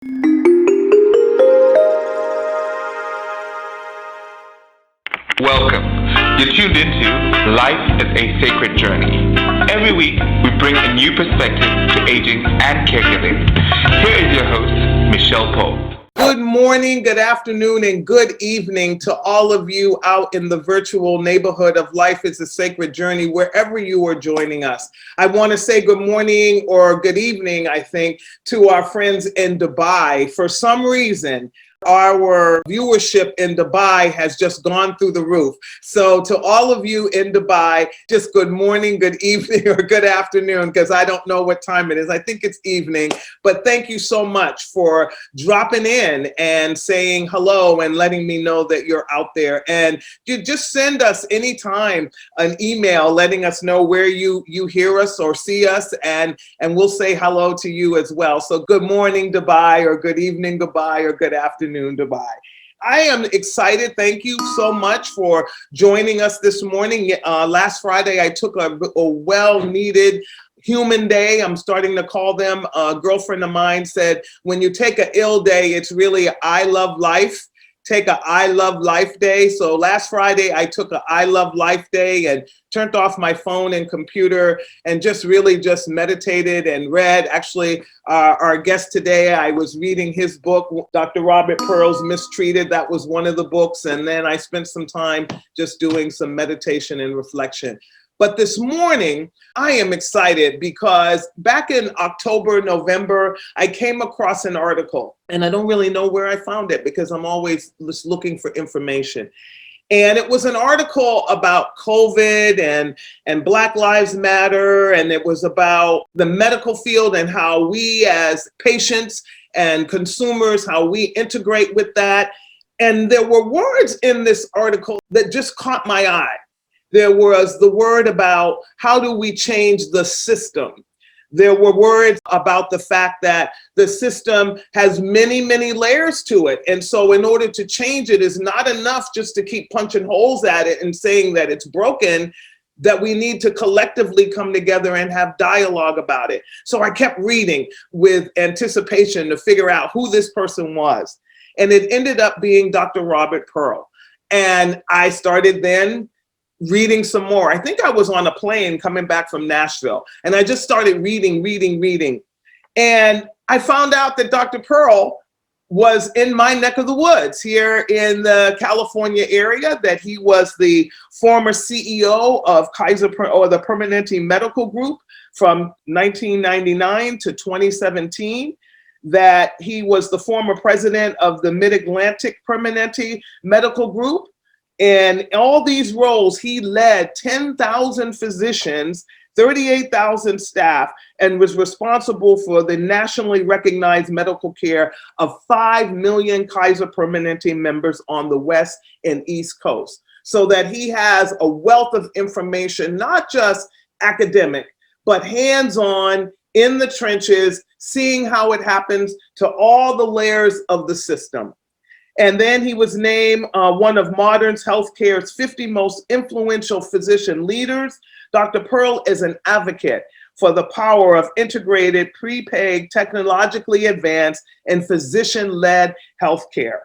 Welcome. You're tuned into Life is a Sacred Journey. Every week, we bring a new perspective to aging and caregiving. Here is your host, Micheal Pope. Good morning, good afternoon, and good evening to all of you out in the virtual neighborhood of Life is a Sacred Journey, wherever you are joining us. I want to say good morning or good evening, I think, to our friends in Dubai. For some reason, our viewership in Dubai has just gone through the roof. So to all of you in Dubai, just good morning, good evening, or good afternoon, because I don't know what time it is. I think it's evening. But thank you so much for dropping in and saying hello and letting me know that you're out there. And you just send us anytime an email letting us know where you hear us or see us, and we'll say hello to you as well. So good morning, Dubai, or good evening, Dubai, or good afternoon, Dubai. I am excited. Thank you so much for joining us this morning. Last Friday, I took a well-needed human day. I'm starting to call them. A girlfriend of mine said, when you take an ill day, it's really I love life. Take a I love life day. So last Friday, I took a I love life day and turned off my phone and computer and just meditated and read. Actually, our guest today, I was reading his book, Dr. Robert Pearl's Mistreated. That was one of the books. And then I spent some time just doing some meditation and reflection. But this morning, I am excited because back in October, November, I came across an article, and I don't really know where I found it because I'm always just looking for information. And it was an article about COVID and Black Lives Matter, and it was about the medical field and how we as patients and consumers, how we integrate with that. And there were words in this article that just caught my eye. There was the word about how do we change the system. There were words about the fact that the system has many, many layers to it. And so in order to change it is not enough just to keep punching holes at it and saying that it's broken, that we need to collectively come together and have dialogue about it. So I kept reading with anticipation to figure out who this person was. And it ended up being Dr. Robert Pearl. And I started then reading some more. I think I was on a plane coming back from Nashville, and I just started reading. And I found out that Dr. Pearl was in my neck of the woods here in the California area, that he was the former CEO of the Permanente Medical Group from 1999 to 2017, that he was the former president of the Mid-Atlantic Permanente Medical Group. In all these roles, he led 10,000 physicians, 38,000 staff, and was responsible for the nationally recognized medical care of 5 million Kaiser Permanente members on the West and East Coast. So that he has a wealth of information, not just academic, but hands-on, in the trenches, seeing how it happens to all the layers of the system. And then he was named one of modern healthcare's 50 most influential physician leaders. Dr. Pearl is an advocate for the power of integrated, prepaid, technologically advanced, and physician-led healthcare.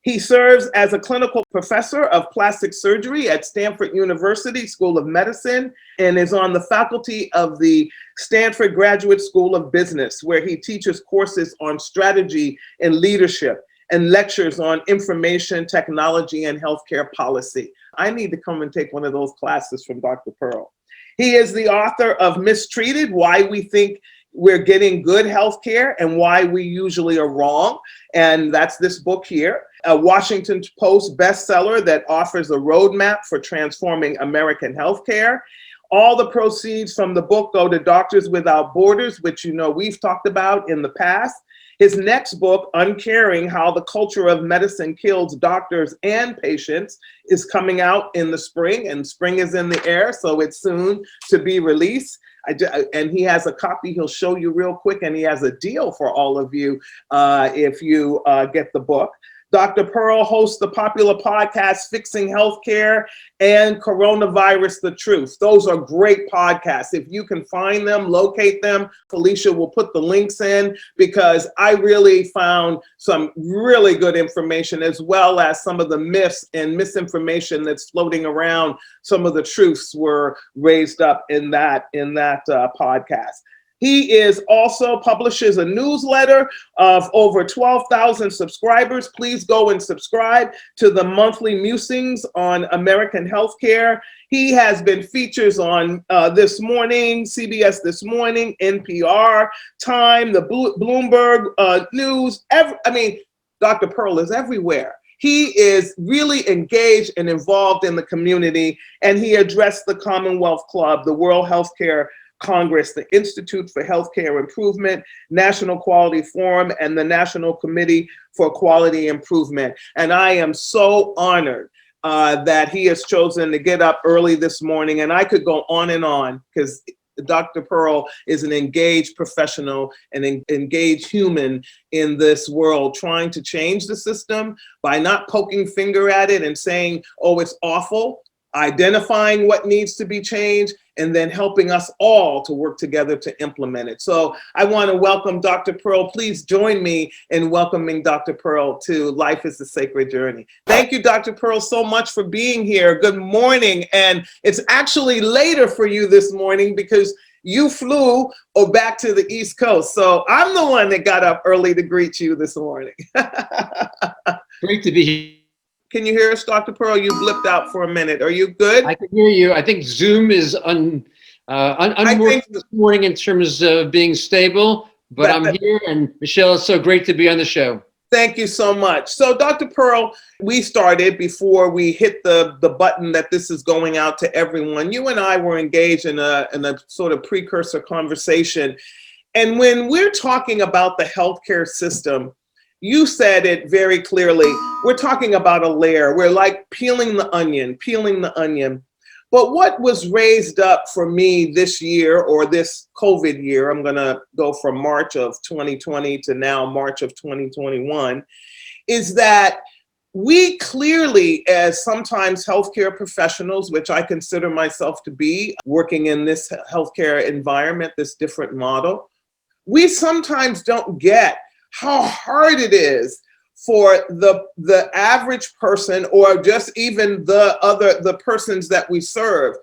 He serves as a clinical professor of plastic surgery at Stanford University School of Medicine and is on the faculty of the Stanford Graduate School of Business, where he teaches courses on strategy and leadership, and lectures on information technology and healthcare policy. I need to come and take one of those classes from Dr. Pearl. He is the author of Mistreated, Why We Think We're Getting Good Healthcare and Why We Usually Are Wrong. And that's this book here, a Washington Post bestseller that offers a roadmap for transforming American healthcare. All the proceeds from the book go to Doctors Without Borders, which we've talked about in the past. His next book, Uncaring, How the Culture of Medicine Kills Doctors and Patients, is coming out in the spring, and spring is in the air, so it's soon to be released. And he has a copy he'll show you real quick, and he has a deal for all of you if you get the book. Dr. Pearl hosts the popular podcast Fixing Healthcare and Coronavirus The Truth. Those are great podcasts. If you can find them, locate them. Felicia will put the links in because I really found some really good information as well as some of the myths and misinformation that's floating around. Some of the truths were raised up in that podcast. He is also publishes a newsletter of over 12,000 subscribers. Please go and subscribe to the monthly musings on American healthcare. He has been features on This Morning, CBS This Morning, NPR, Time, the Bloomberg News. Dr. Pearl is everywhere. He is really engaged and involved in the community, and he addressed the Commonwealth Club, the World Healthcare Congress, the Institute for Healthcare Improvement, National Quality Forum, and the National Committee for Quality Improvement. And I am so honored that he has chosen to get up early this morning. And I could go on because Dr. Pearl is an engaged professional and an engaged human in this world, trying to change the system by not poking finger at it and saying, oh, it's awful, identifying what needs to be changed, and then helping us all to work together to implement it. So I want to welcome Dr. Pearl. Please join me in welcoming Dr. Pearl to Life is a Sacred Journey. Thank you, Dr. Pearl, so much for being here. Good morning. And it's actually later for you this morning because you flew back to the East Coast. So I'm the one that got up early to greet you this morning. Great to be here. Can you hear us, Dr. Pearl? You blipped out for a minute. Are you good? I can hear you. I think Zoom is unworking this morning in terms of being stable, but I'm here. And Micheal, it's so great to be on the show. Thank you so much. So Dr. Pearl, we started before we hit the button that this is going out to everyone. You and I were engaged in a sort of precursor conversation. And when we're talking about the healthcare system, you said it very clearly. We're talking about a layer. We're like peeling the onion. But what was raised up for me this year, or this COVID year, I'm going to go from March of 2020 to now March of 2021, is that we clearly, as sometimes healthcare professionals, which I consider myself to be, working in this healthcare environment, this different model, we sometimes don't get how hard it is for the average person, or just even the persons that we serve,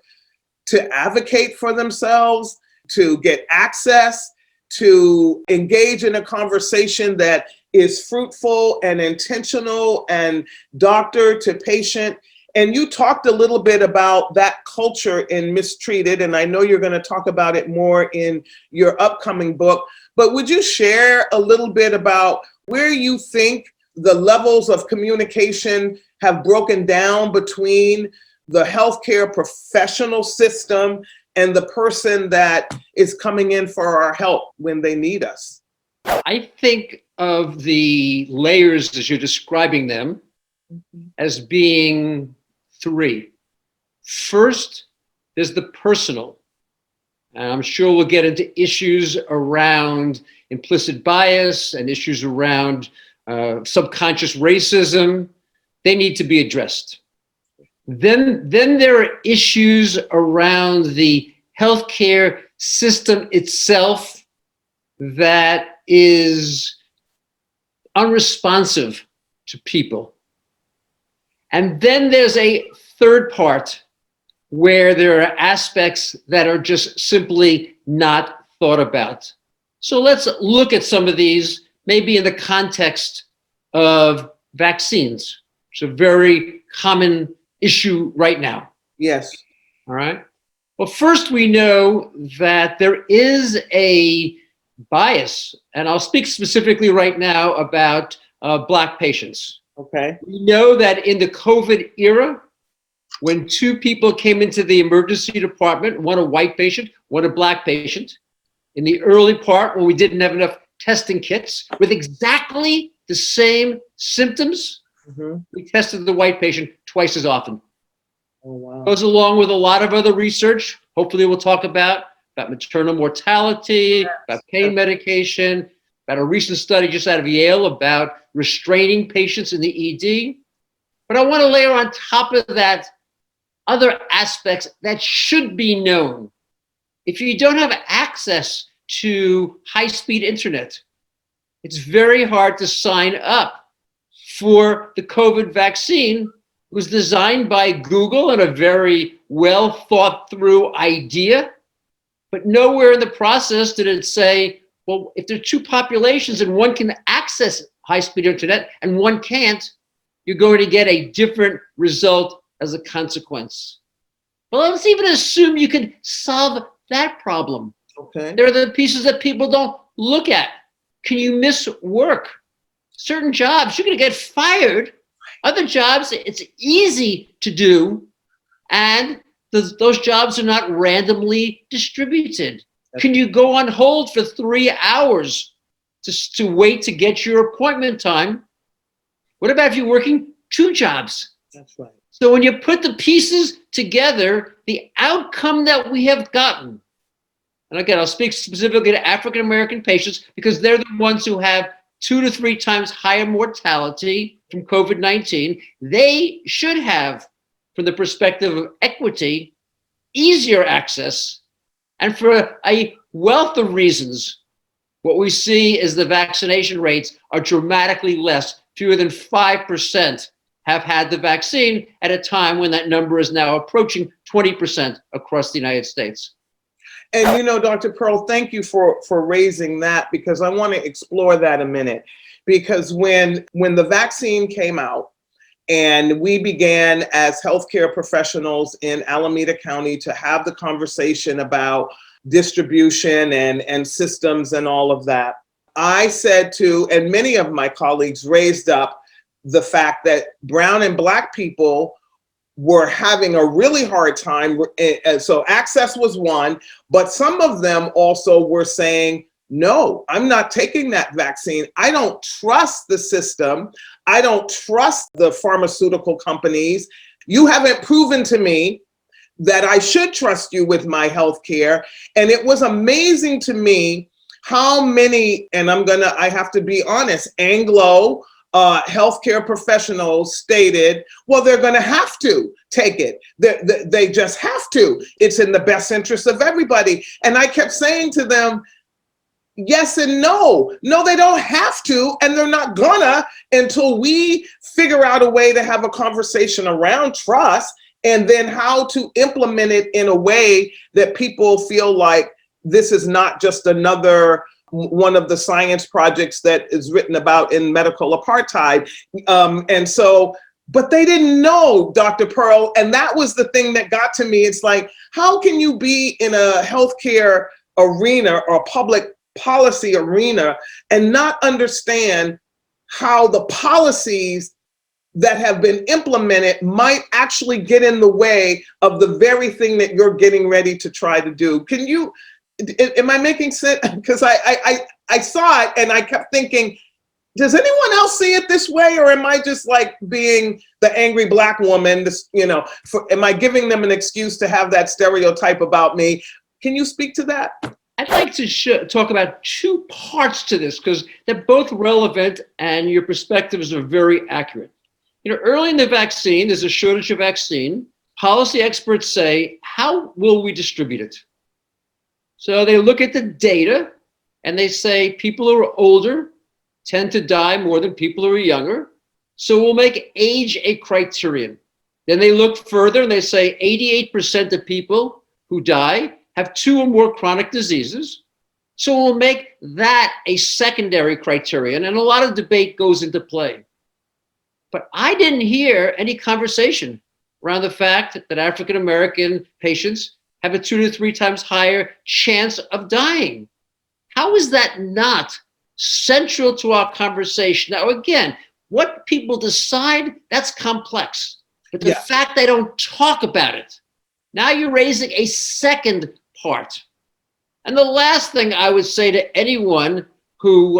to advocate for themselves, to get access, to engage in a conversation that is fruitful and intentional and doctor to patient. And you talked a little bit about that culture in Mistreated, and I know you're going to talk about it more in your upcoming book. But would you share a little bit about where you think the levels of communication have broken down between the healthcare professional system and the person that is coming in for our help when they need us? I think of the layers as you're describing them as being three. First, there's the personal. And I'm sure we'll get into issues around implicit bias and issues around subconscious racism. They need to be addressed. Then there are issues around the healthcare system itself that is unresponsive to people. And then there's a third part where there are aspects that are just simply not thought about. So let's look at some of these, maybe in the context of vaccines. It's a very common issue right now. Yes. All right. Well, first we know that there is a bias, and I'll speak specifically right now about Black patients. Okay. We know that in the COVID era, when two people came into the emergency department, one a white patient, one a Black patient, in the early part when we didn't have enough testing kits with exactly the same symptoms, we tested the white patient twice as often. Oh, wow. Goes along with a lot of other research. Hopefully we'll talk about maternal mortality, about pain medication, about a recent study just out of Yale about restraining patients in the ED. But I want to layer on top of that other aspects that should be known. If you don't have access to high-speed internet, it's very hard to sign up for the COVID vaccine. It was designed by Google and a very well thought through idea, but nowhere in the process did it say, well, if there are two populations and one can access high-speed internet and one can't, you're going to get a different result as a consequence. Well, let's even assume you can solve that problem. Okay. There are the pieces that people don't look at. Can you miss work? Certain jobs, you're going to get fired. Other jobs, it's easy to do. And those jobs are not randomly distributed. Can you go on hold for 3 hours to wait to get your appointment time? What about if you're working 2 jobs? That's right. So when you put the pieces together, the outcome that we have gotten, and again, I'll speak specifically to African-American patients because they're the ones who have 2 to 3 times higher mortality from COVID-19. They should have, from the perspective of equity, easier access. And for a wealth of reasons, what we see is the vaccination rates are dramatically less. Fewer than 5% have had the vaccine at a time when that number is now approaching 20% across the United States. And you know, Dr. Pearl, thank you for raising that, because I want to explore that a minute. Because when the vaccine came out and we began as healthcare professionals in Alameda County to have the conversation about distribution and systems and all of that, I said to, and many of my colleagues raised up the fact that brown and black people were having a really hard time. So access was one, but some of them also were saying, no, I'm not taking that vaccine. I don't trust the system. I don't trust the pharmaceutical companies. You haven't proven to me that I should trust you with my health care. And it was amazing to me how many, and I have to be honest, Anglo healthcare professionals stated, well, they're going to have to take it. They just have to. It's in the best interest of everybody. And I kept saying to them, yes and no. No, they don't have to, and they're not gonna until we figure out a way to have a conversation around trust and then how to implement it in a way that people feel like this is not just another one of the science projects that is written about in medical apartheid. But they didn't know, Dr. Pearl, and that was the thing that got to me. It's like, how can you be in a healthcare arena or public policy arena and not understand how the policies that have been implemented might actually get in the way of the very thing that you're getting ready to try to do? Am I making sense? Because I saw it and I kept thinking, does anyone else see it this way? Or am I just like being the angry black woman? Am I giving them an excuse to have that stereotype about me? Can you speak to that? I'd like to talk about 2 parts to this because they're both relevant and your perspectives are very accurate. Early in the vaccine, there's a shortage of vaccine. Policy experts say, how will we distribute it? So they look at the data and they say people who are older tend to die more than people who are younger. So we'll make age a criterion. Then they look further and they say 88% of people who die have 2 or more chronic diseases. So we'll make that a secondary criterion, and a lot of debate goes into play. But I didn't hear any conversation around the fact that African-American patients have a 2 to 3 times higher chance of dying. How is that not central to our conversation? Now, again, what people decide, that's complex. But the fact they don't talk about it, now you're raising a second part. And the last thing I would say to anyone who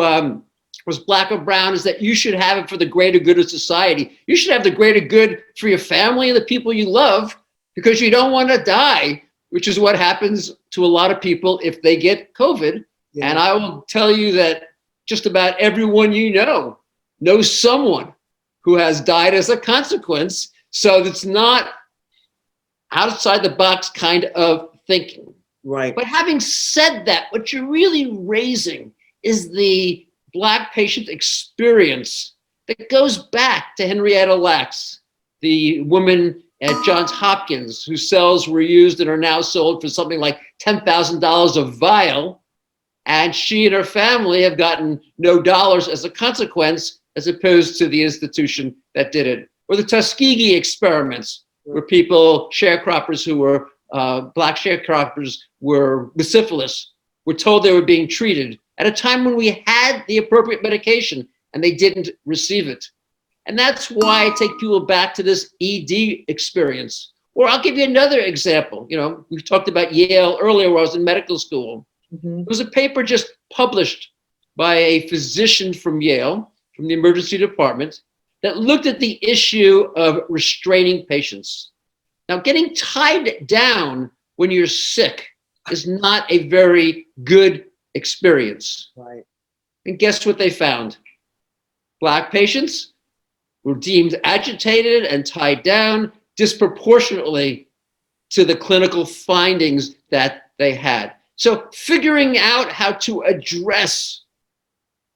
was black or brown is that you should have it for the greater good of society. You should have the greater good for your family and the people you love, because you don't want to die, which is what happens to a lot of people if they get COVID. Yeah. And I will tell you that just about everyone you know knows someone who has died as a consequence. So it's not outside the box kind of thinking. Right. But having said that, what you're really raising is the Black patient experience that goes back to Henrietta Lacks, the woman at Johns Hopkins whose cells were used and are now sold for something like $10,000 a vial. And she and her family have gotten no dollars as a consequence, as opposed to the institution that did it. Or the Tuskegee experiments, where people, sharecroppers who were Black sharecroppers were with syphilis, were told they were being treated at a time when we had the appropriate medication and they didn't receive it. And that's why I take people back to this ED experience. Or I'll give you another example. You know, we talked about Yale earlier where I was in medical school. Mm-hmm. There was a paper just published by a physician from Yale, from the emergency department, that looked at the issue of restraining patients. Now, getting tied down when you're sick is not a very good experience. Right. And guess what they found? Black patients were deemed agitated and tied down disproportionately to the clinical findings that they had. So figuring out how to address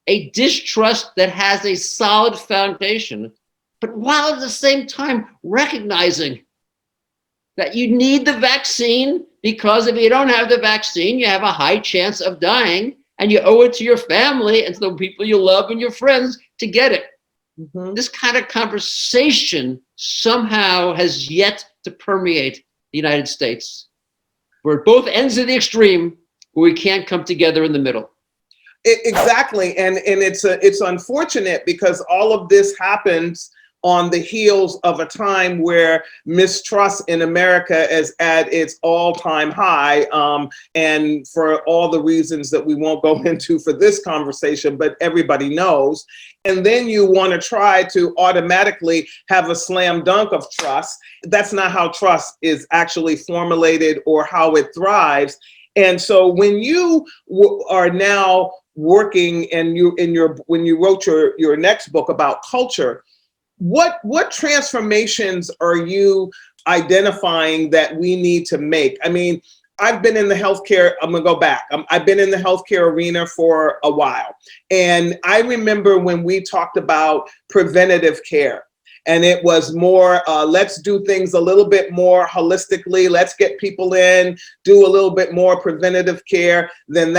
a distrust that has a solid foundation, but while at the same time recognizing that you need the vaccine, because if you don't have the vaccine, you have a high chance of dying, and you owe it to your family and to the people you love and your friends to get it. Mm-hmm. This kind of conversation somehow has yet to permeate the United States. We're at both ends of the extreme where we can't come together in the middle. Exactly, and it's unfortunate because all of this happens on the heels of a time where mistrust in America is at its all-time high, and for all the reasons that we won't go into for this conversation, but everybody knows. And then you want to try to automatically have a slam dunk of trust. That's not how trust is actually formulated or how it thrives. And so when you are now working and when you wrote your next book about culture, what transformations are you identifying that we need to make? I mean, I've been in the healthcare, I'm gonna go back. I've been in the healthcare arena for a while. And I remember when we talked about preventative care. And it was more, let's do things a little bit more holistically. Let's get people in, do a little bit more preventative care. Then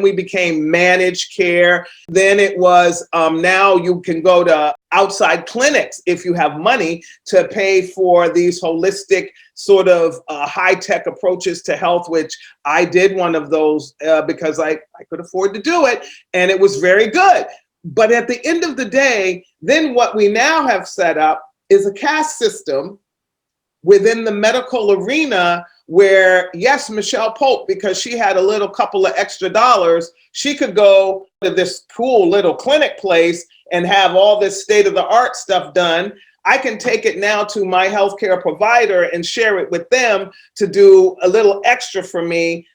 we became managed care. Then it was, now you can go to outside clinics if you have money to pay for these holistic sort of high-tech approaches to health, which I did one of those because I could afford to do it. And it was very good. But at the end of the day, then what we now have set up is a caste system within the medical arena where, yes, Micheal Pope, because she had a little couple of extra dollars, she could go to this cool little clinic place and have all this state-of-the-art stuff done. I can take it now to my healthcare provider and share it with them to do a little extra for me.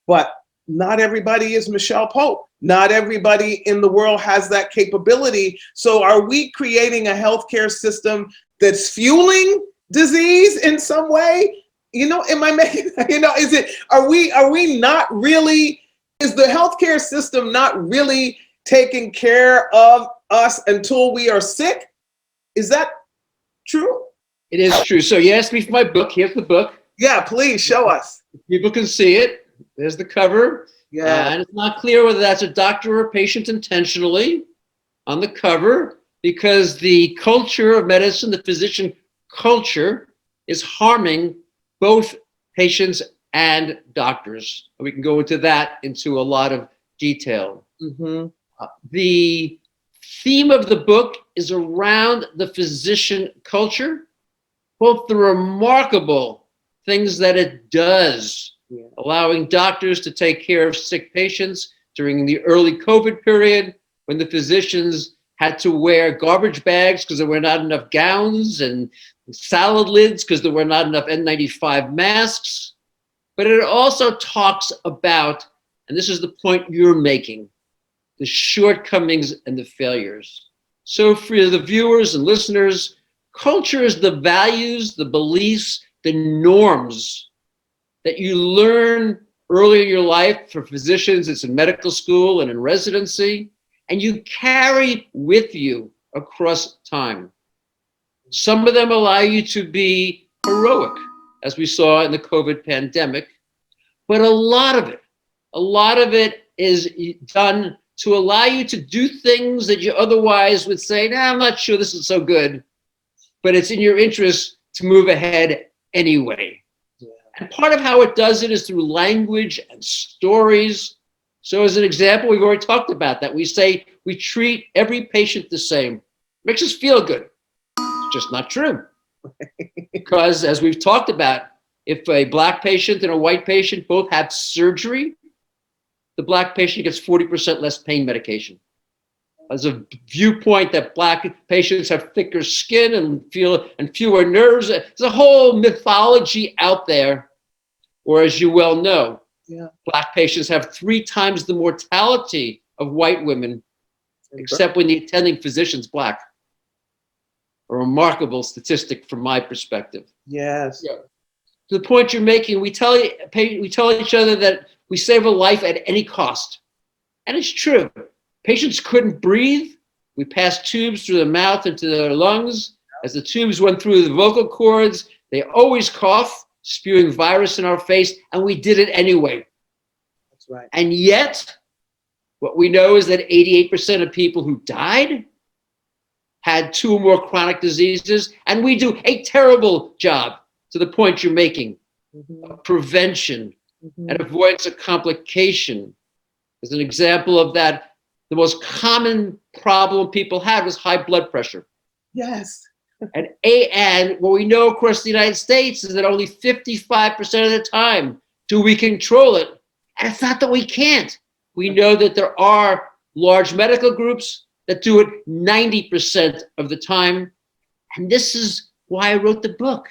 But not everybody is Micheal Pope. Not everybody in the world has that capability. So are we creating a healthcare system that's fueling disease in some way? You know, am I making, you know, are we not really, is the healthcare system not really taking care of us until we are sick? Is that true? It is true. So you asked me for my book. Here's the book. Yeah, please show us. People can see it. There's the cover. Yeah. And it's not clear whether that's a doctor or a patient intentionally on the cover, because the culture of medicine, the physician culture, is harming both patients and doctors. We can go into a lot of detail. Mm-hmm. The theme of the book is around the physician culture, both the remarkable things that it does, allowing doctors to take care of sick patients during the early COVID period when the physicians had to wear garbage bags because there were not enough gowns and salad lids because there were not enough N95 masks. But it also talks about, and this is the point you're making, the shortcomings and the failures. So for the viewers and listeners, culture is the values, the beliefs, the norms that you learn early in your life. For physicians, it's in medical school and in residency, and you carry with you across time. Some of them allow you to be heroic, as we saw in the COVID pandemic, but a lot of it is done to allow you to do things that you otherwise would say, nah, I'm not sure this is so good, but it's in your interest to move ahead anyway. Yeah. And part of how it does it is through language and stories. So as an example, we've already talked about that. We say we treat every patient the same. Makes us feel good. It's just not true. Because as we've talked about, if a Black patient and a white patient both have surgery, the Black patient gets 40% less pain medication. As a viewpoint that Black patients have thicker skin and fewer nerves. There's a whole mythology out there. Or as you well know, Black patients have 3 times the mortality of white women, except when the attending physician's Black. A remarkable statistic from my perspective. Yes. Yeah. To the point you're making, we tell each other that we save a life at any cost. And it's true. Patients couldn't breathe. We passed tubes through the mouth into their lungs. As the tubes went through the vocal cords, they always cough, spewing virus in our face, and we did it anyway. That's right. And yet, what we know is that 88% of people who died had 2 or more chronic diseases, and we do a terrible job, to the point you're making, of prevention and avoidance of complication. As an example of that, the most common problem people had was high blood pressure. Yes. And what we know across the United States is that only 55% of the time do we control it. And it's not that we can't. We know that there are large medical groups that do it 90% of the time. And this is why I wrote the book,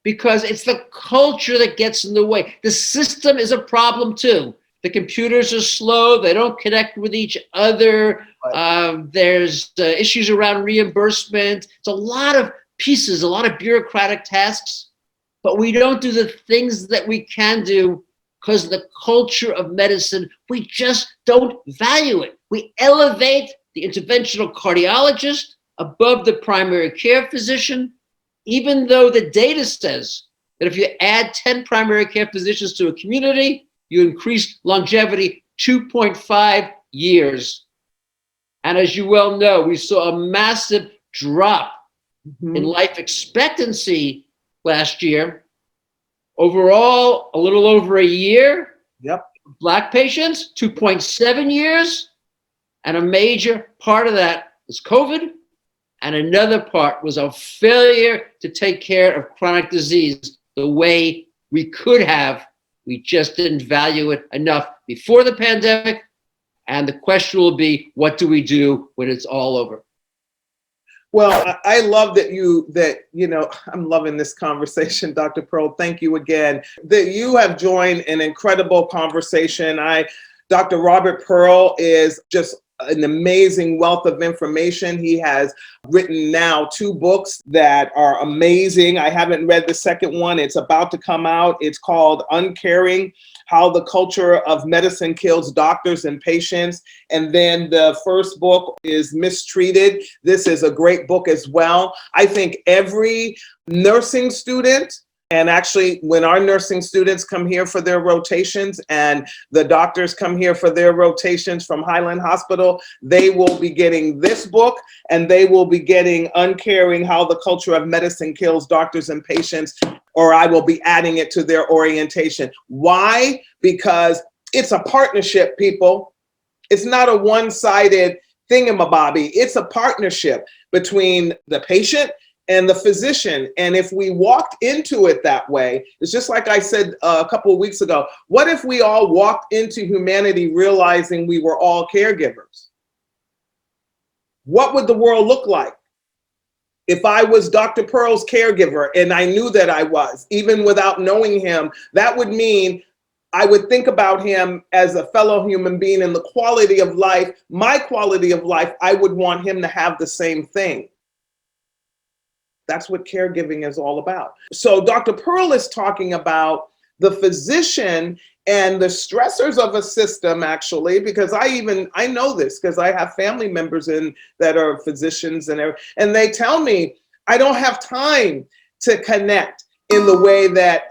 because it's the culture that gets in the way. The system is a problem too. The computers are slow. They don't connect with each other. There's issues around reimbursement. It's a lot of pieces, a lot of bureaucratic tasks, but we don't do the things that we can do because the culture of medicine, we just don't value it. We elevate the interventional cardiologist above the primary care physician, even though the data says that if you add 10 primary care physicians to a community, you increase longevity 2.5 years. And as you well know, we saw a massive drop in life expectancy last year. Overall, a little over a year. Yep. Black patients, 2.7 years. And a major part of that was COVID. And another part was a failure to take care of chronic disease the way we could have. We just didn't value it enough before the pandemic. And the question will be, what do we do when it's all over? Well, I love I'm loving this conversation, Dr. Pearl. Thank you again. That you have joined an incredible conversation. Dr. Robert Pearl is just an amazing wealth of information. He has written now 2 books that are amazing. I haven't read the second one. It's about to come out. It's called Uncaring, How the Culture of Medicine Kills Doctors and Patients. And then the first book is Mistreated. This is a great book as well. I think every nursing student, and actually, when our nursing students come here for their rotations and the doctors come here for their rotations from Highland Hospital, they will be getting this book and they will be getting Uncaring, How the Culture of Medicine Kills Doctors and Patients, or I will be adding it to their orientation. Why? Because it's a partnership, people. It's not a one-sided thingamabobby. It's a partnership between the patient and the physician. And if we walked into it that way, it's just like I said a couple of weeks ago, what if we all walked into humanity realizing we were all caregivers? What would the world look like? If I was Dr. Pearl's caregiver and I knew that I was, even without knowing him, that would mean I would think about him as a fellow human being and the quality of life, my quality of life, I would want him to have the same thing. That's what caregiving is all about. So Dr. Pearl is talking about the physician and the stressors of a system, actually, because I know this because I have family members that are physicians and they tell me I don't have time to connect in the way that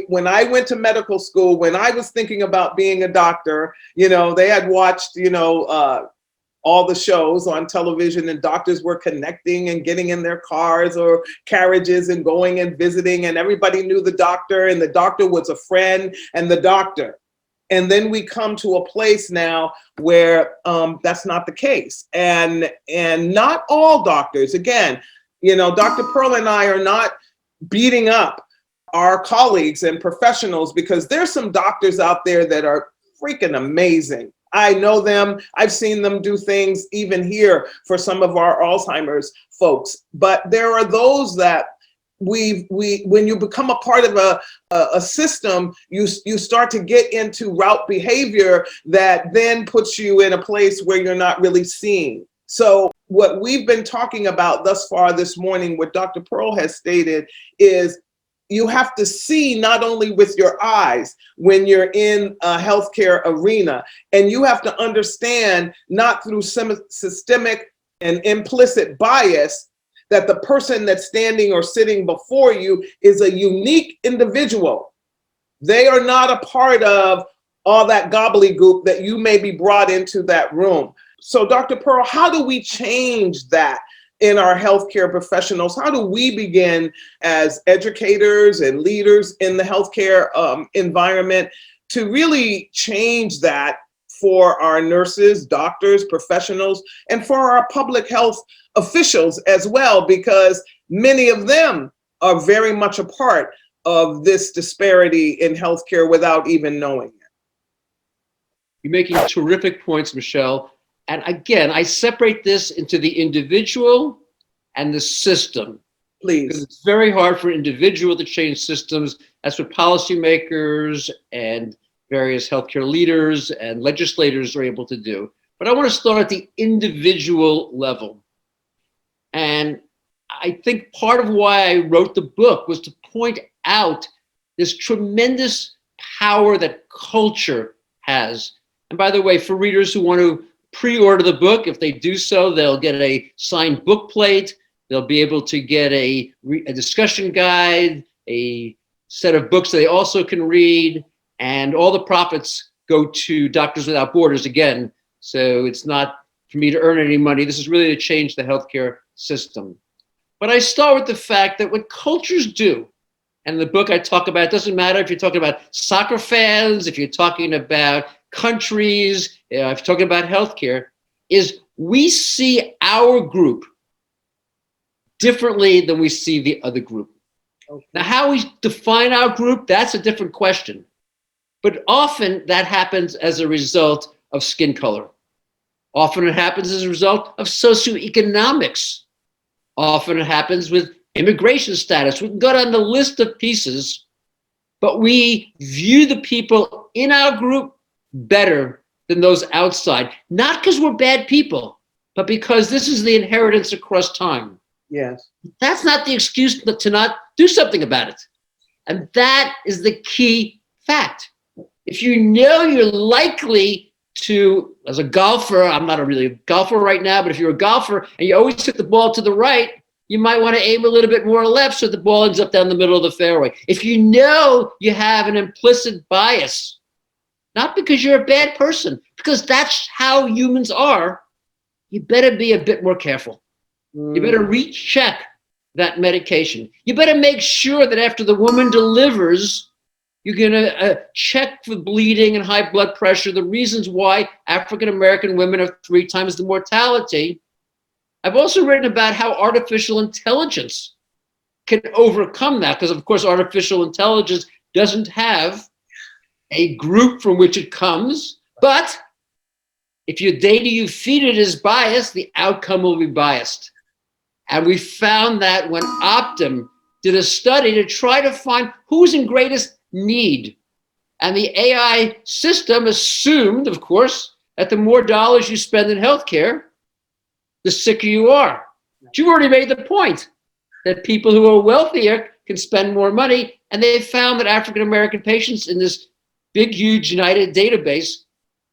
when I went to medical school, when I was thinking about being a doctor, they had watched, all the shows on television, and doctors were connecting and getting in their cars or carriages and going and visiting, and everybody knew the doctor, and the doctor was a friend and the doctor. And then we come to a place now where that's not the case. And not all doctors, again, Dr. Pearl and I are not beating up our colleagues and professionals, because there's some doctors out there that are freaking amazing. I know them. I've seen them do things even here for some of our Alzheimer's folks. But there are those that when you become a part of a system, you start to get into route behavior that then puts you in a place where you're not really seen. So what we've been talking about thus far this morning, what Dr. Pearl has stated, is you have to see not only with your eyes when you're in a healthcare arena, and you have to understand not through systemic and implicit bias that the person that's standing or sitting before you is a unique individual. They are not a part of all that gobbledygook that you may be brought into that room. So Dr. Pearl, how do we change that in our healthcare professionals? How do we begin as educators and leaders in the healthcare environment to really change that for our nurses, doctors, professionals, and for our public health officials as well, because many of them are very much a part of this disparity in healthcare without even knowing it? You're making terrific points, Michelle. And again, I separate this into the individual and the system. Please. Because it's very hard for an individual to change systems. That's what policymakers and various healthcare leaders and legislators are able to do. But I want to start at the individual level. And I think part of why I wrote the book was to point out this tremendous power that culture has. And by the way, for readers who want to pre-order the book, if they do so, they'll get a signed book plate. They'll be able to get a discussion guide, a set of books that they also can read, and all the profits go to Doctors Without Borders again. So it's not for me to earn any money. This is really to change the healthcare system. But I start with the fact that what cultures do, and in the book I talk about, it doesn't matter if you're talking about soccer fans, if you're talking about countries, if you're talking about healthcare, is we see our group differently than we see the other group. Okay. Now, how we define our group, that's a different question. But often that happens as a result of skin color. Often it happens as a result of socioeconomics. Often it happens with immigration status. We can go down the list of pieces, but we view the people in our group better than those outside. Not because we're bad people, but because this is the inheritance across time. Yes. That's not the excuse to not do something about it. And that is the key fact. If you know you're likely to, as a golfer, I'm not really a golfer right now, but if you're a golfer and you always hit the ball to the right, you might want to aim a little bit more left so the ball ends up down the middle of the fairway. If you know you have an implicit bias, not because you're a bad person, because that's how humans are, you better be a bit more careful. You better recheck that medication. You better make sure that after the woman delivers, you're going to check for bleeding and high blood pressure, the reasons why African-American women have 3 times the mortality. I've also written about how artificial intelligence can overcome that, because of course artificial intelligence doesn't have a group from which it comes, but if your data you feed it is biased, the outcome will be biased. And we found that when Optum did a study to try to find who's in greatest need And the AI system assumed, of course, that the more dollars you spend in healthcare, the sicker you are. But you've already made the point that people who are wealthier can spend more money. And they found that African-American patients in this big, huge United database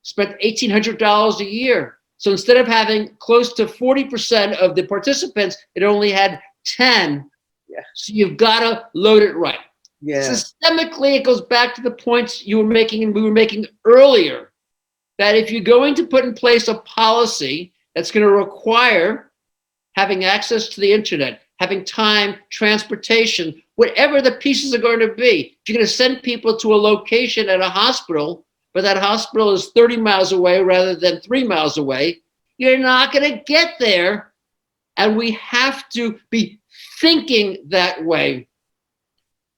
spent $1,800 a year. So instead of having close to 40% of the participants, it only had 10. Yeah. So you've got to load it right. Yeah. Systemically, it goes back to the points you were making and we were making earlier, that if you're going to put in place a policy that's going to require having access to the internet, having time, transportation, whatever the pieces are going to be, if you're going to send people to a location at a hospital, but that hospital is 30 miles away rather than 3 miles away, you're not going to get there. And we have to be thinking that way.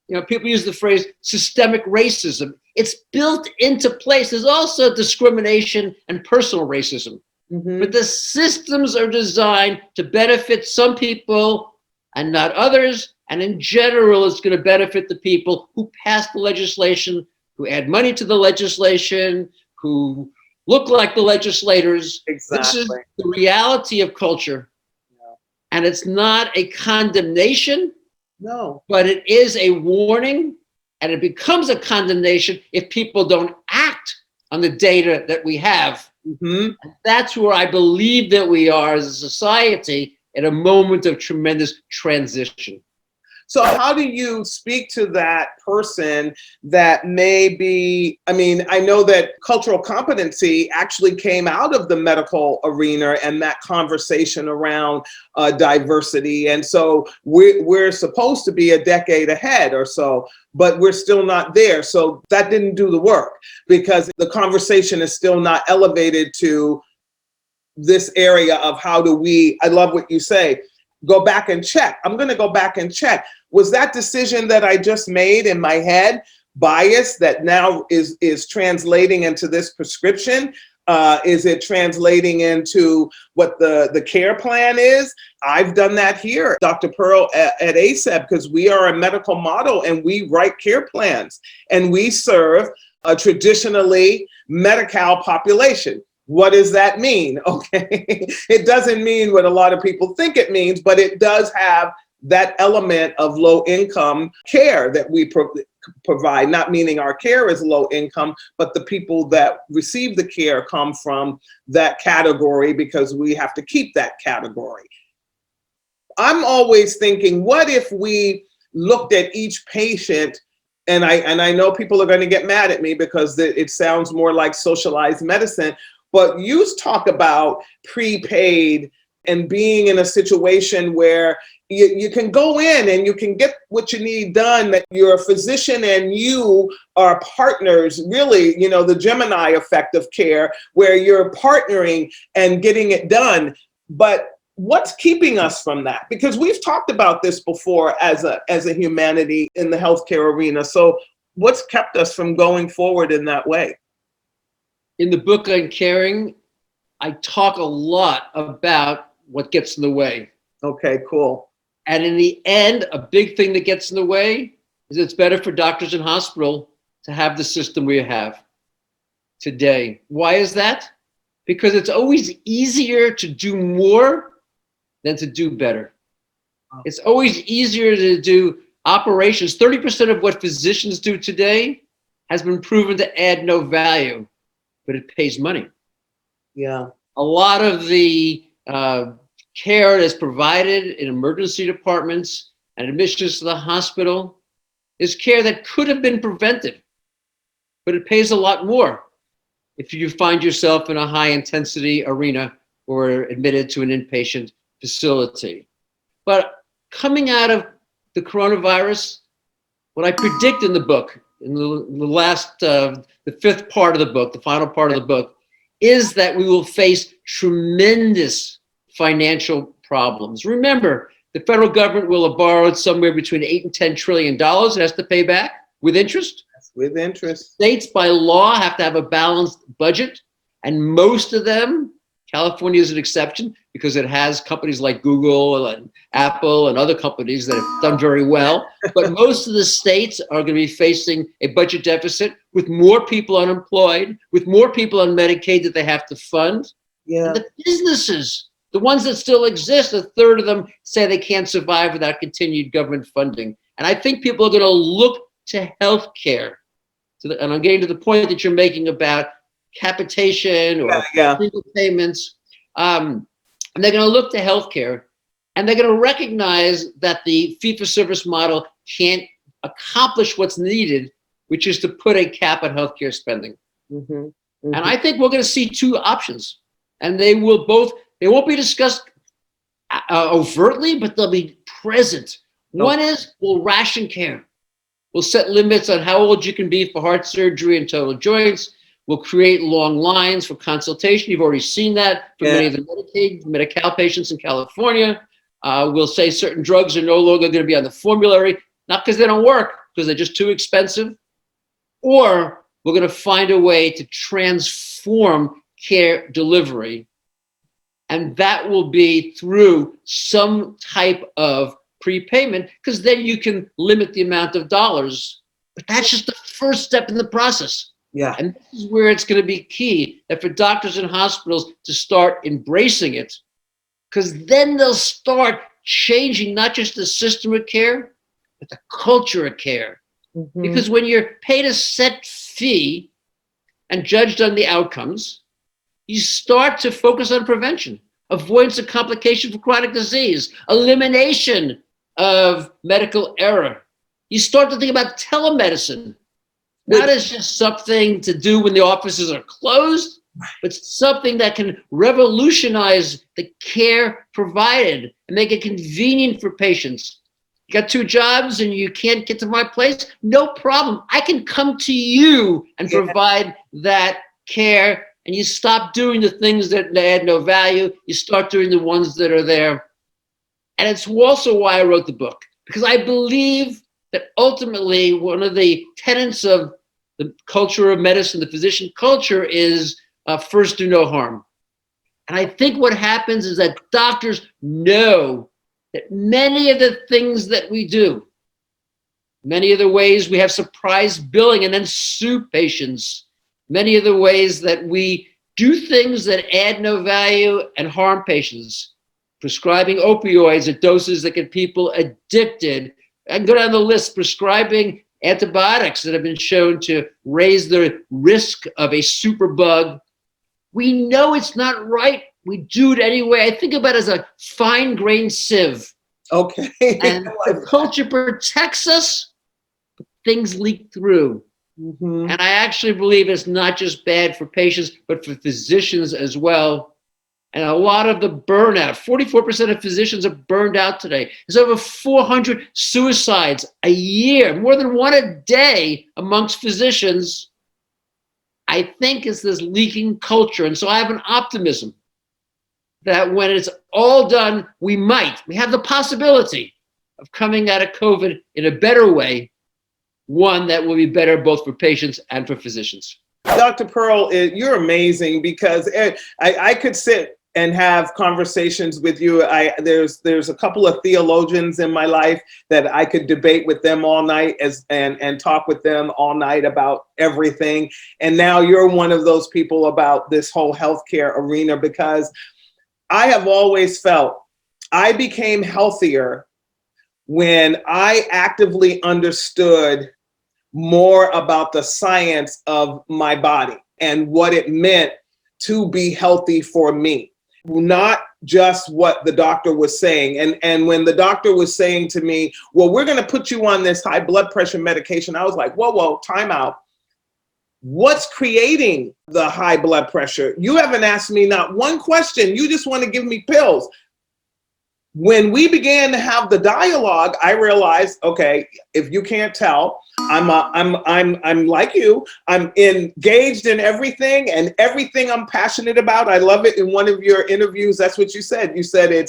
You know, people use the phrase systemic racism. It's built into place. There's also discrimination and personal racism. Mm-hmm. But the systems are designed to benefit some people and not others. And in general, it's going to benefit the people who pass the legislation, who add money to the legislation, who look like the legislators. Exactly. This is the reality of culture. Yeah. And it's not a condemnation. No. But it is a warning, and it becomes a condemnation if people don't act on the data that we have. Mm-hmm. And that's where I believe that we are as a society at a moment of tremendous transition. So how do you speak to that person that may be, I mean, I know that cultural competency actually came out of the medical arena and that conversation around diversity. And so we're supposed to be a decade ahead or so, but we're still not there. So that didn't do the work because the conversation is still not elevated to this area of how do we, I love what you say, go back and check. I'm going to go back and check. Was that decision that I just made in my head bias that now is translating into this prescription? Is it translating into what the care plan is? I've done that here, Dr. Pearl at ACEP, because we are a medical model and we write care plans and we serve a traditionally Medi-Cal population. What does that mean? Okay, it doesn't mean what a lot of people think it means, but it does have that element of low income care that we provide, not meaning our care is low income, but the people that receive the care come from that category because we have to keep that category. I'm always thinking, what if we looked at each patient, and I know people are going to get mad at me because it sounds more like socialized medicine, but you talk about prepaid and being in a situation where you can go in and you can get what you need done, that your physician and you are partners, really, you know, the Gemini effect of care, where you're partnering and getting it done. But what's keeping us from that? Because we've talked about this before as a humanity in the healthcare arena. So what's kept us from going forward in that way? In the book Uncaring, I talk a lot about what gets in the way. Okay, cool. And in the end, a big thing that gets in the way is it's better for doctors and hospital to have the system we have today. Why is that? Because it's always easier to do more than to do better. It's always easier to do operations. 30% of what physicians do today has been proven to add no value, but it pays money. Yeah. A lot of the care that's provided in emergency departments and admissions to the hospital is care that could have been prevented, but it pays a lot more if you find yourself in a high intensity arena or admitted to an inpatient facility. But coming out of the coronavirus, what I predict in the book, in the last, the fifth part of the book, the final part of the book, is that we will face tremendous financial problems. Remember, the federal government will have borrowed somewhere between $8 and $10 trillion it has to pay back with interest. With interest. States by law have to have a balanced budget, and most of them California is an exception because it has companies like Google and Apple and other companies that have done very well. But most of the states are going to be facing a budget deficit with more people unemployed, with more people on Medicaid that they have to fund. Yeah. And the businesses, the ones that still exist, a third of them say they can't survive without continued government funding. And I think people are going to look to healthcare. And I'm getting to the point that you're making about capitation or single payments. And they're going to look to healthcare, and they're going to recognize that the fee-for-service model can't accomplish what's needed, which is to put a cap on healthcare spending. Mm-hmm. Mm-hmm. And I think we're going to see two options, and they won't be discussed overtly, but they'll be present. Okay. One is we'll ration care. We'll set limits on how old you can be for heart surgery and total joints. We'll create long lines for consultation. You've already seen that for many of the Medicaid, Medi-Cal patients in California. We'll say certain drugs are no longer going to be on the formulary, not because they don't work, because they're just too expensive. Or we're going to find a way to transform care delivery. And that will be through some type of prepayment, because then you can limit the amount of dollars. But that's just the first step in the process. Yeah. And this is where it's going to be key that for doctors and hospitals to start embracing it, because then they'll start changing not just the system of care, but the culture of care. Mm-hmm. Because when you're paid a set fee and judged on the outcomes, you start to focus on prevention, avoidance of complication for chronic disease, elimination of medical error. You start to think about telemedicine, not as just something to do when the offices are closed, but something that can revolutionize the care provided and make it convenient for patients. You got two jobs and you can't get to my place? No problem. I can come to you and provide that care, and you stop doing the things that add no value. You start doing the ones that are there. And it's also why I wrote the book, because I believe that ultimately one of the tenets of the culture of medicine, the physician culture, is first do no harm. And I think what happens is that doctors know that many of the things that we do, many of the ways we have surprise billing and then sue patients, many of the ways that we do things that add no value and harm patients, prescribing opioids at doses that get people addicted, and go down the list, prescribing antibiotics that have been shown to raise the risk of a superbug. We know it's not right. We do it anyway. I think about it as a fine-grained sieve. Okay. And the culture protects us, but things leak through. Mm-hmm. And I actually believe it's not just bad for patients, but for physicians as well. And a lot of the burnout, 44% of physicians are burned out today. There's over 400 suicides a year, more than one a day amongst physicians. I think it's this leaking culture. And so I have an optimism that when it's all done, we have the possibility of coming out of COVID in a better way, one that will be better both for patients and for physicians. Dr. Pearl, you're amazing, because I could sit and have conversations with you. There's a couple of theologians in my life that I could debate with them all night and talk with them all night about everything. And now you're one of those people about this whole healthcare arena, because I have always felt I became healthier when I actively understood more about the science of my body and what it meant to be healthy for me, not just what the doctor was saying. And when the doctor was saying to me, well, we're going to put you on this high blood pressure medication, I was like, whoa, time out. What's creating the high blood pressure? You haven't asked me not one question. You just want to give me pills. When we began to have the dialogue, I realized, okay, if you can't tell, I'm like you. I'm engaged in everything, and everything I'm passionate about. I love it. In one of your interviews, that's what you said. You said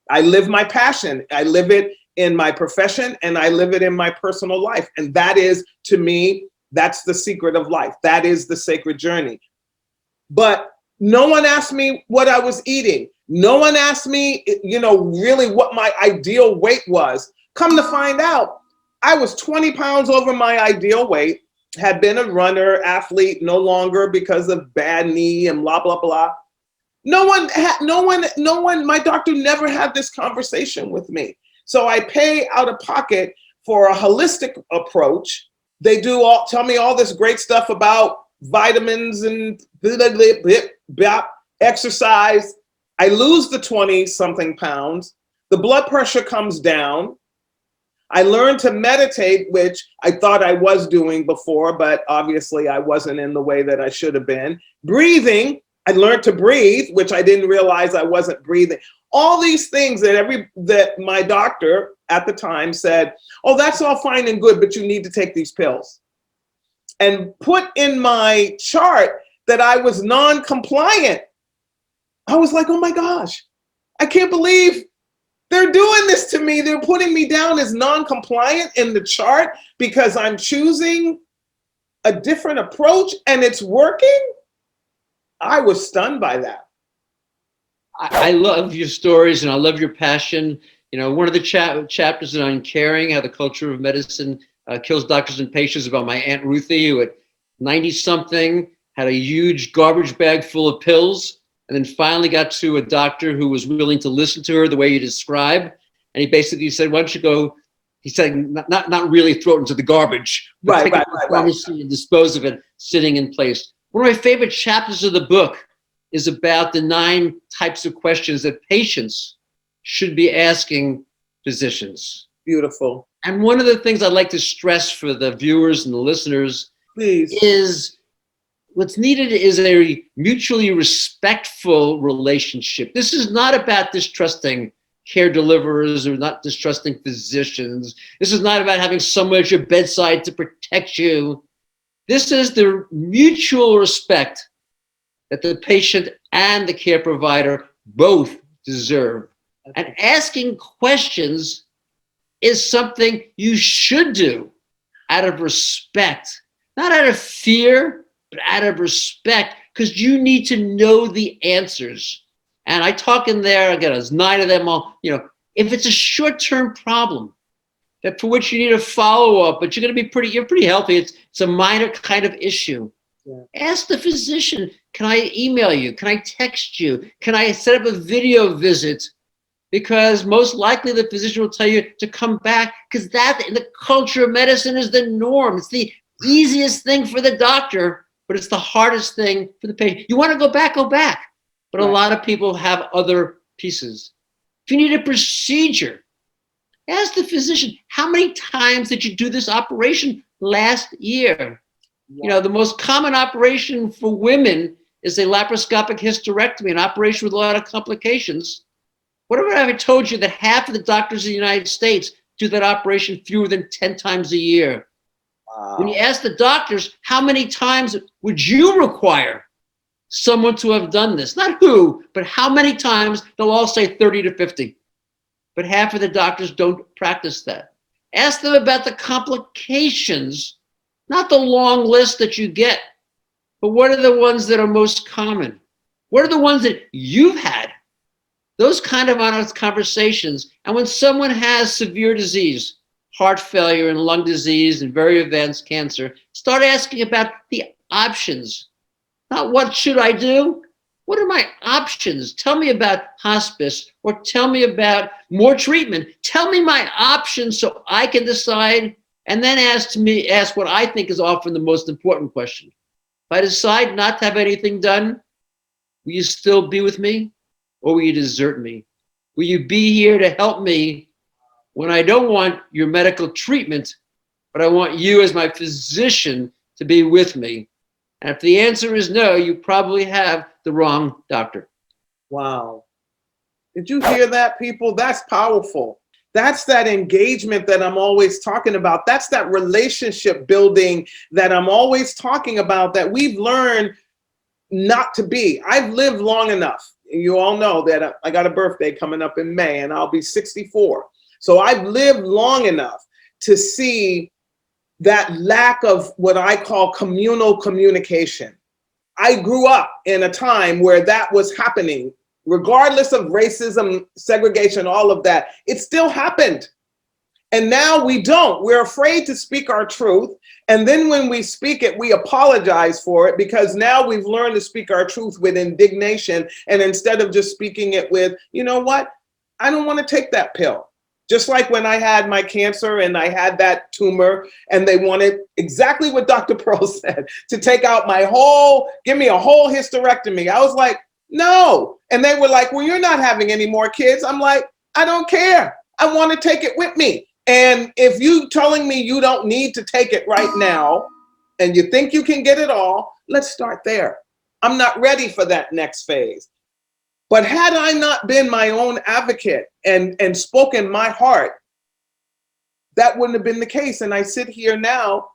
I live my passion. I live it in my profession, and I live it in my personal life. And that is, to me, that's the secret of life. That is the sacred journey. But No one asked me what I was eating. No one asked me, really what my ideal weight was. Come to find out, I was 20 pounds over my ideal weight, had been a runner, athlete, no longer because of bad knee and blah, blah, blah. No one, my doctor never had this conversation with me. So I pay out of pocket for a holistic approach. They tell me all this great stuff about vitamins and exercise. I lose the 20 something pounds. The blood pressure comes down. I learned to meditate, which I thought I was doing before, but obviously I wasn't in the way that I should have been. Breathing, I learned to breathe, which I didn't realize I wasn't breathing. All these things that my doctor at the time said, oh, that's all fine and good, but you need to take these pills. And put in my chart that I was non-compliant. I was like, oh my gosh, I can't believe they're doing this to me. They're putting me down as non-compliant in the chart because I'm choosing a different approach and it's working. I was stunned by that. I love your stories and I love your passion. One of the chapters in Uncaring, How the Culture of Medicine Kills Doctors and Patients, about my Aunt Ruthie, who at 90-something had a huge garbage bag full of pills, and then finally got to a doctor who was willing to listen to her the way you describe. And he basically said, why don't you go, he said, not really throw it into the garbage, but take it to the pharmacy and dispose of it sitting in place. One of my favorite chapters of the book is about the 9 types of questions that patients should be asking physicians. Beautiful. And one of the things I'd like to stress for the viewers and the listeners is what's needed is a mutually respectful relationship. This is not about distrusting care deliverers or not distrusting physicians. This is not about having someone at your bedside to protect you. This is the mutual respect that the patient and the care provider both deserve. And asking questions is something you should do out of respect, not out of fear, but out of respect, because you need to know the answers. And I talk in there, again, there's 9 of them all, if it's a short-term problem that for which you need a follow-up, but you're pretty healthy, it's a minor kind of issue. Yeah. Ask the physician, can I email you? Can I text you? Can I set up a video visit? Because most likely the physician will tell you to come back, because that in the culture of medicine is the norm. It's the easiest thing for the doctor, but it's the hardest thing for the patient. You want to go back, go back. But right. A lot of people have other pieces. If you need a procedure, ask the physician, how many times did you do this operation last year? Yeah. The most common operation for women is a laparoscopic hysterectomy, an operation with a lot of complications. What if I told you that half of the doctors in the United States do that operation fewer than 10 times a year? Wow. When you ask the doctors, how many times would you require someone to have done this? Not who, but how many times? They'll all say 30 to 50. But half of the doctors don't practice that. Ask them about the complications, not the long list that you get, but what are the ones that are most common? What are the ones that you've had? Those kind of honest conversations. And when someone has severe disease, heart failure and lung disease and very advanced cancer, start asking about the options. Not what should I do? What are my options? Tell me about hospice, or tell me about more treatment. Tell me my options so I can decide, and then ask what I think is often the most important question. If I decide not to have anything done, will you still be with me? Or will you desert me? Will you be here to help me when I don't want your medical treatment, but I want you as my physician to be with me? And if the answer is no, you probably have the wrong doctor. Wow. Did you hear that, people? That's powerful. That's that engagement that I'm always talking about. That's that relationship building that I'm always talking about that we've learned not to be. I've lived long enough. You all know that I got a birthday coming up in May and I'll be 64. So I've lived long enough to see that lack of what I call communal communication. I grew up in a time where that was happening, regardless of racism, segregation, all of that. It still happened. And now we don't. We're afraid to speak our truth. And then when we speak it, we apologize for it, because now we've learned to speak our truth with indignation. And instead of just speaking it with, you know what, I don't want to take that pill. Just like when I had my cancer and I had that tumor and they wanted exactly what Dr. Pearl said, to take out give me a whole hysterectomy. I was like, no. And they were like, well, you're not having any more kids. I'm like, I don't care. I want to take it with me. And if you telling me you don't need to take it right now and you think you can get it all, let's start there. I'm not ready for that next phase. But had I not been my own advocate and spoken my heart, that wouldn't have been the case. And I sit here now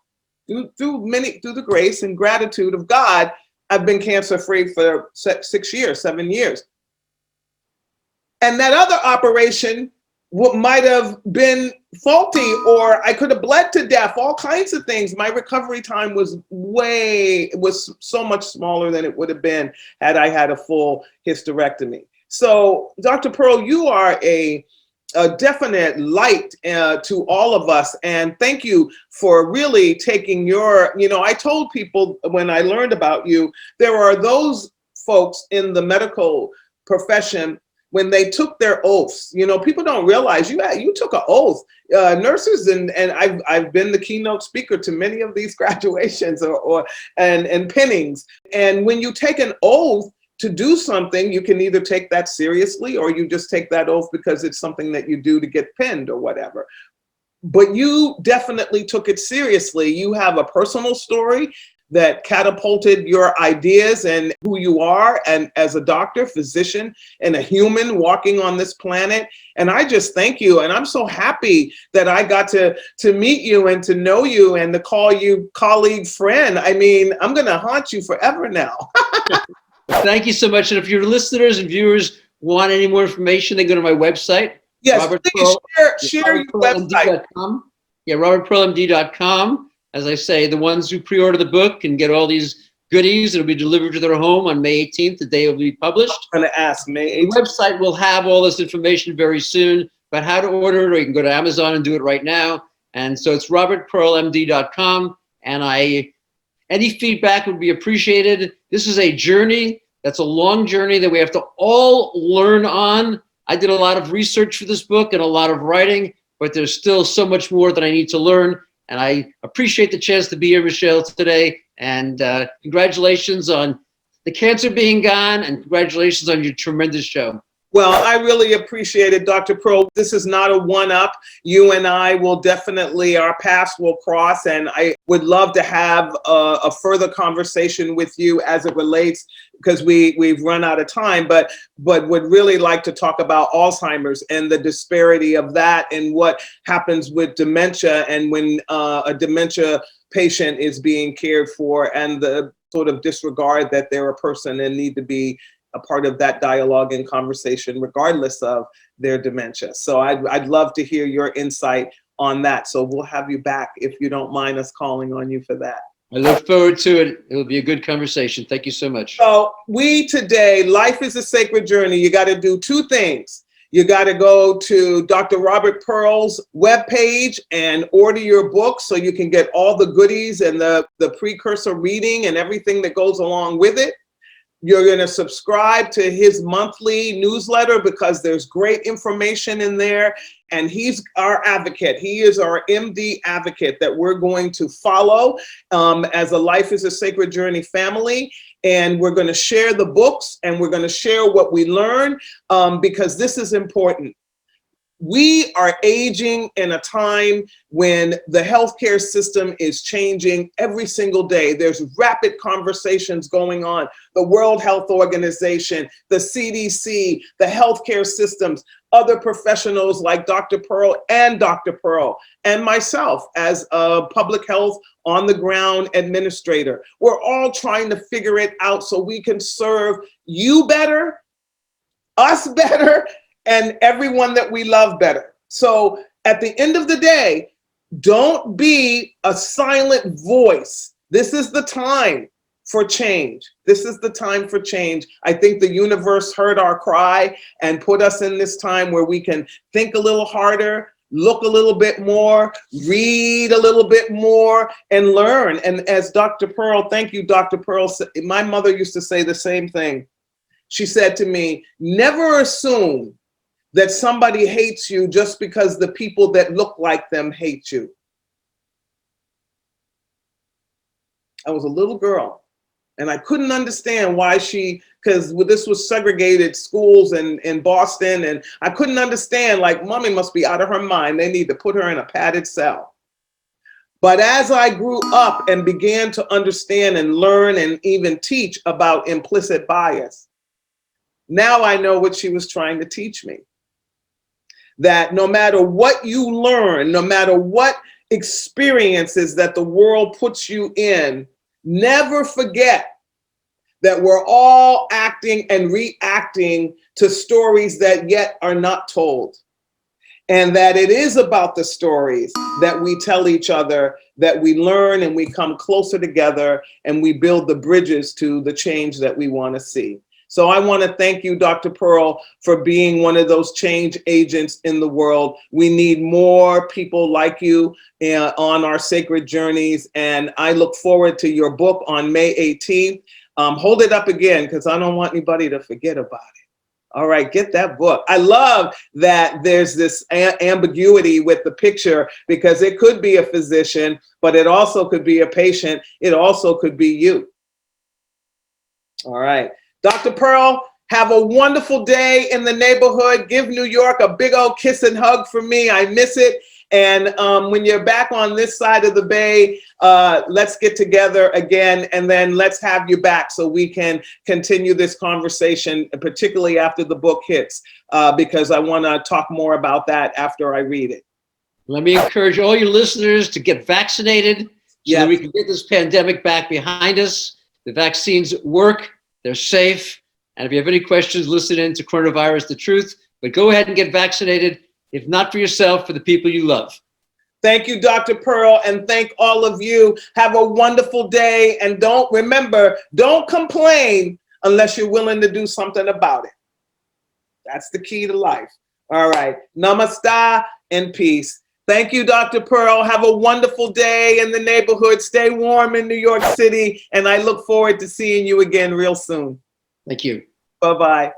through the grace and gratitude of God. I've been cancer-free for 7 years. And that other operation might have been faulty, or I could have bled to death, all kinds of things. My recovery time was so much smaller than it would have been had I had a full hysterectomy. So Dr. Pearl, you are a definite light to all of us. And thank you for really taking I told people when I learned about you, there are those folks in the medical profession, when they took their oaths, people don't realize you took an oath. Nurses and I've been the keynote speaker to many of these graduations and pinnings. And when you take an oath to do something, you can either take that seriously or you just take that oath because it's something that you do to get pinned or whatever. But you definitely took it seriously. You have a personal story that catapulted your ideas and who you are, and as a doctor, physician, and a human walking on this planet. And I just thank you. And I'm so happy that I got to meet you and to know you and to call you colleague, friend. I mean, I'm going to haunt you forever now. Thank you so much. And if your listeners and viewers want any more information, they go to my website. Yes, please share your website. Yeah, robertpearlmd.com. As I say, the ones who pre-order the book can get all these goodies. It'll be delivered to their home on May 18th, the day it will be published. I'm going to ask May 18th. The website will have all this information very soon about how to order it, or you can go to Amazon and do it right now. And so it's robertpearlmd.com. And any feedback would be appreciated. This is a journey. That's a long journey that we have to all learn on. I did a lot of research for this book and a lot of writing, but there's still so much more that I need to learn. And I appreciate the chance to be here, Micheal, today. And congratulations on the cancer being gone, and congratulations on your tremendous show. Well, I really appreciate it, Dr. Pearl. This is not a one-up. You and I will definitely, our paths will cross, and I would love to have a further conversation with you as it relates, because we've run out of time, but would really like to talk about Alzheimer's and the disparity of that and what happens with dementia, and when a dementia patient is being cared for, and the sort of disregard that they're a person and need to be a part of that dialogue and conversation, regardless of their dementia. So I'd love to hear your insight on that. So we'll have you back if you don't mind us calling on you for that. I look forward to it. It'll be a good conversation. Thank you so much. So life is a sacred journey. You got to do two things. You got to go to Dr. Robert Pearl's webpage and order your book so you can get all the goodies and the precursor reading and everything that goes along with it. You're going to subscribe to his monthly newsletter because there's great information in there. And he's our advocate. He is our MD advocate that we're going to follow as a Life is a Sacred Journey family. And we're going to share the books and we're going to share what we learn because this is important. We are aging in a time when the healthcare system is changing every single day. There's rapid conversations going on. The World Health Organization, the CDC, the healthcare systems, other professionals like Dr. Pearl and myself as a public health on the ground administrator. We're all trying to figure it out so we can serve you better, us better, and everyone that we love better. So at the end of the day, don't be a silent voice. This is the time for change. This is the time for change. I think the universe heard our cry and put us in this time where we can think a little harder, look a little bit more, read a little bit more, and learn. And as Dr. Pearl, thank you, Dr. Pearl, my mother used to say the same thing. She said to me, never assume that somebody hates you just because the people that look like them hate you. I was a little girl. And I couldn't understand why because this was segregated schools in Boston, and I couldn't understand, like, mommy must be out of her mind. They need to put her in a padded cell. But as I grew up and began to understand and learn and even teach about implicit bias, now I know what she was trying to teach me. That no matter what you learn, no matter what experiences that the world puts you in, never forget that we're all acting and reacting to stories that yet are not told. And that it is about the stories that we tell each other, that we learn and we come closer together and we build the bridges to the change that we want to see. So I want to thank you, Dr. Pearl, for being one of those change agents in the world. We need more people like you on our sacred journeys. And I look forward to your book on May 18th. Hold it up again, because I don't want anybody to forget about it. All right, get that book. I love that there's this ambiguity with the picture, because it could be a physician, but it also could be a patient. It also could be you. All right. Dr. Pearl, have a wonderful day in the neighborhood. Give New York a big old kiss and hug for me. I miss it. And when you're back on this side of the bay, let's get together again, and then let's have you back so we can continue this conversation, particularly after the book hits, because I want to talk more about that after I read it. Let me encourage all your listeners to get vaccinated so that we can get this pandemic back behind us. The vaccines work. They're safe. And if you have any questions, listen in to Coronavirus The Truth. But go ahead and get vaccinated, if not for yourself, for the people you love. Thank you, Dr. Pearl, and thank all of you. Have a wonderful day. And don't complain unless you're willing to do something about it. That's the key to life. All right. Namaste and peace. Thank you, Dr. Pearl. Have a wonderful day in the neighborhood. Stay warm in New York City. And I look forward to seeing you again real soon. Thank you. Bye-bye.